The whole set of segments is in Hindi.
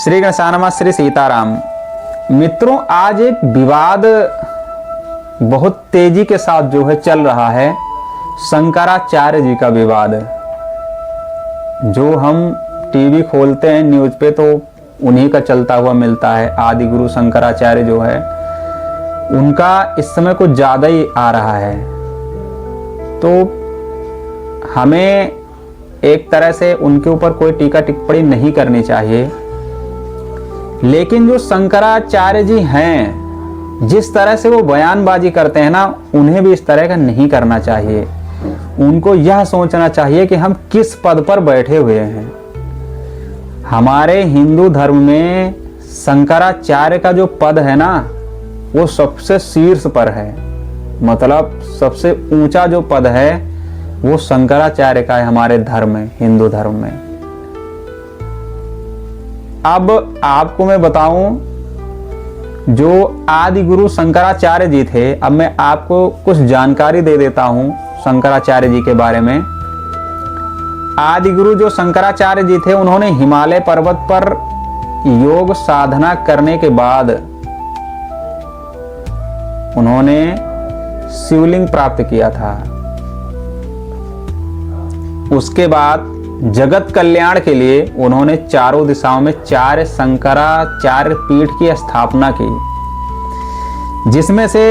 श्री गणेशानमः श्री सीताराम। मित्रों, आज एक विवाद बहुत तेजी के साथ जो है चल रहा है, शंकराचार्य जी का विवाद। जो हम टीवी खोलते हैं न्यूज़ पे तो उन्हीं का चलता हुआ मिलता है। आदि गुरु शंकराचार्य जो है उनका इस समय कुछ ज़्यादा ही आ रहा है। तो हमें एक तरह से उनके ऊपर कोई टीका टिप्पणी नहीं करनी चाहिए, लेकिन जो शंकराचार्य जी हैं, जिस तरह से वो बयानबाजी करते हैं ना, उन्हें भी इस तरह का नहीं करना चाहिए। उनको यह सोचना चाहिए कि हम किस पद पर बैठे हुए हैं। हमारे हिंदू धर्म में शंकराचार्य का जो पद है ना, वो सबसे शीर्ष पर है। मतलब सबसे ऊंचा जो पद है वो शंकराचार्य का है हमारे धर्म में, हिंदू धर्म में। अब आपको मैं बताऊं, जो आदि गुरु शंकराचार्य जी थे, अब मैं आपको कुछ जानकारी दे देता हूं शंकराचार्य जी के बारे में। आदि गुरु जो शंकराचार्य जी थे, उन्होंने हिमालय पर्वत पर योग साधना करने के बाद उन्होंने शिवलिंग प्राप्त किया था। उसके बाद जगत कल्याण के लिए उन्होंने चारों दिशाओं में 4 शंकराचार्य पीठ की स्थापना की, जिसमें से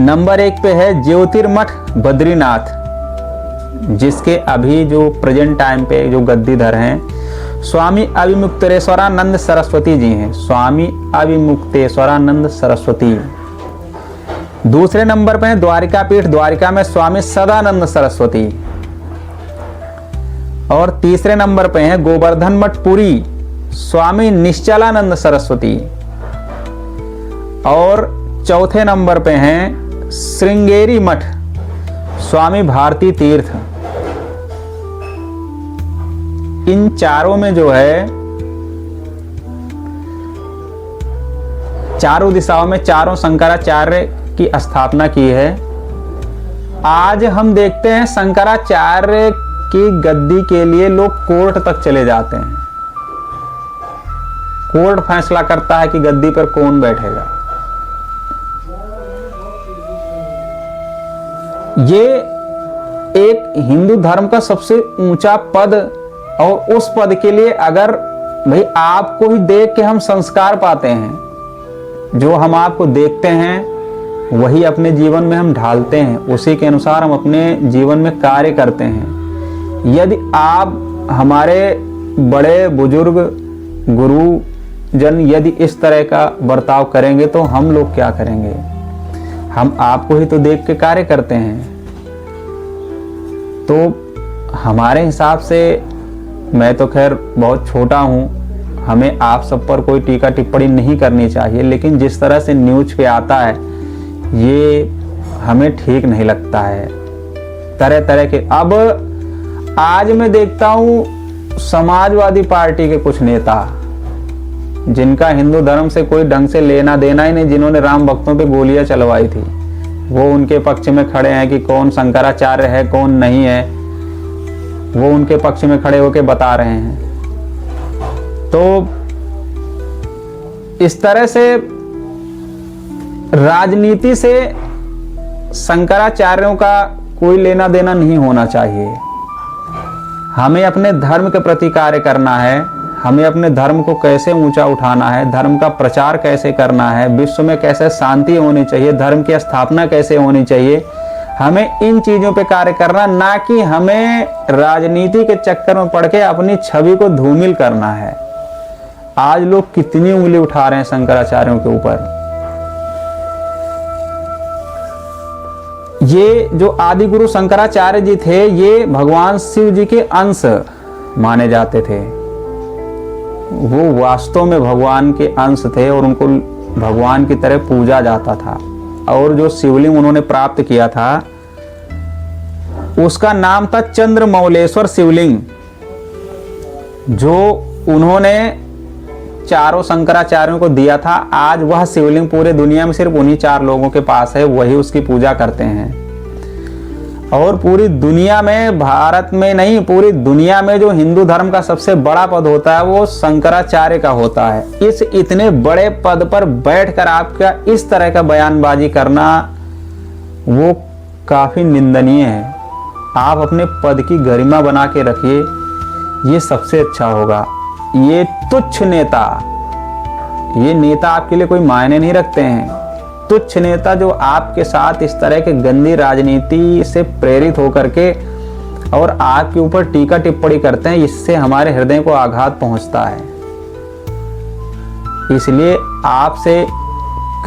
नंबर 1 पे है ज्योतिर्मठ बद्रीनाथ, जिसके अभी जो प्रेजेंट टाइम पे जो गद्दीधर हैं स्वामी अविमुक्तेश्वरानंद सरस्वती जी हैं। स्वामी अविमुक्तेश्वरानंद सरस्वती। दूसरे नंबर पे है द्वारिका पीठ, द्वारिका में स्वामी सदानंद सरस्वती। और तीसरे नंबर पे है गोवर्धन मठ पुरी, स्वामी निश्चलानंद सरस्वती। और चौथे नंबर पे हैं श्रृंगेरी मठ, स्वामी भारती तीर्थ। इन चारों में जो है चारों दिशाओं में चारों शंकराचार्य की स्थापना की है। आज हम देखते हैं शंकराचार्य की गद्दी के लिए लोग कोर्ट तक चले जाते हैं। कोर्ट फैसला करता है कि गद्दी पर कौन बैठेगा। ये एक हिंदू धर्म का सबसे ऊंचा पद, और उस पद के लिए अगर भाई आपको ही देख के हम संस्कार पाते हैं, जो हम आपको देखते हैं वही अपने जीवन में हम ढालते हैं, उसी के अनुसार हम अपने जीवन में कार्य करते हैं। यदि आप हमारे बड़े बुजुर्ग गुरुजन यदि इस तरह का बर्ताव करेंगे तो हम लोग क्या करेंगे? हम आपको ही तो देख के कार्य करते हैं। तो हमारे हिसाब से, मैं तो खैर बहुत छोटा हूं, हमें आप सब पर कोई टीका टिप्पणी नहीं करनी चाहिए, लेकिन जिस तरह से न्यूज़ पे आता है ये हमें ठीक नहीं लगता है। तरह तरह के, अब आज मैं देखता हूं समाजवादी पार्टी के कुछ नेता, जिनका हिंदू धर्म से कोई ढंग से लेना देना ही नहीं, जिन्होंने राम भक्तों पे गोलियां चलवाई थी, वो उनके पक्ष में खड़े हैं कि कौन शंकराचार्य है कौन नहीं है। वो उनके पक्ष में खड़े होकर बता रहे हैं। तो इस तरह से राजनीति से शंकराचार्यों का कोई लेना देना नहीं होना चाहिए। हमें अपने धर्म के प्रति कार्य करना है, हमें अपने धर्म को कैसे ऊंचा उठाना है, धर्म का प्रचार कैसे करना है, विश्व में कैसे शांति होनी चाहिए, धर्म की स्थापना कैसे होनी चाहिए, हमें इन चीजों पे कार्य करना, ना कि हमें राजनीति के चक्कर में पड़ के अपनी छवि को धूमिल करना है। आज लोग कितनी उंगली उठा रहे हैं शंकराचार्यों के ऊपर। ये जो आदि गुरु शंकराचार्य जी थे, ये भगवान शिव जी के अंश माने जाते थे। वो वास्तव में भगवान के अंश थे और उनको भगवान की तरह पूजा जाता था। और जो शिवलिंग उन्होंने प्राप्त किया था उसका नाम था चंद्रमौलेश्वर शिवलिंग, जो उन्होंने चारों शंकराचार्यों को दिया था। आज वह शिवलिंग पूरे दुनिया में सिर्फ उन्हीं 4 लोगों के पास है, वही उसकी पूजा करते हैं। और पूरी दुनिया में, भारत में नहीं पूरी दुनिया में जो हिंदू धर्म का सबसे बड़ा पद होता है वो शंकराचार्य का होता है। इस इतने बड़े पद पर बैठकर आपका इस तरह का बयानबाजी करना वो काफी निंदनीय है। आप अपने पद की गरिमा बना के रखिए, ये सबसे अच्छा होगा। ये तुच्छ नेता, ये नेता आपके लिए कोई मायने नहीं रखते हैं। तुच्छ नेता जो आपके साथ इस तरह के गंदी राजनीति से प्रेरित होकर के और आपके ऊपर टीका टिप्पणी करते हैं, इससे हमारे हृदय को आघात पहुंचता है। इसलिए आपसे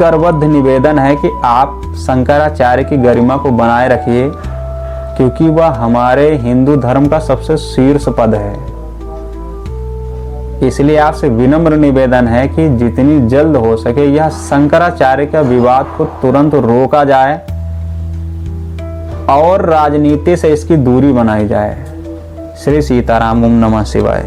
करबद्ध निवेदन है कि आप शंकराचार्य की गरिमा को बनाए रखिए, क्योंकि वह हमारे हिंदू धर्म का सबसे शीर्ष पद है। इसलिए आपसे विनम्र निवेदन है कि जितनी जल्द हो सके यह शंकराचार्य का विवाद को तुरंत रोका जाए और राजनीति से इसकी दूरी बनाई जाए। श्री सीताराम। ओम नमः शिवाय।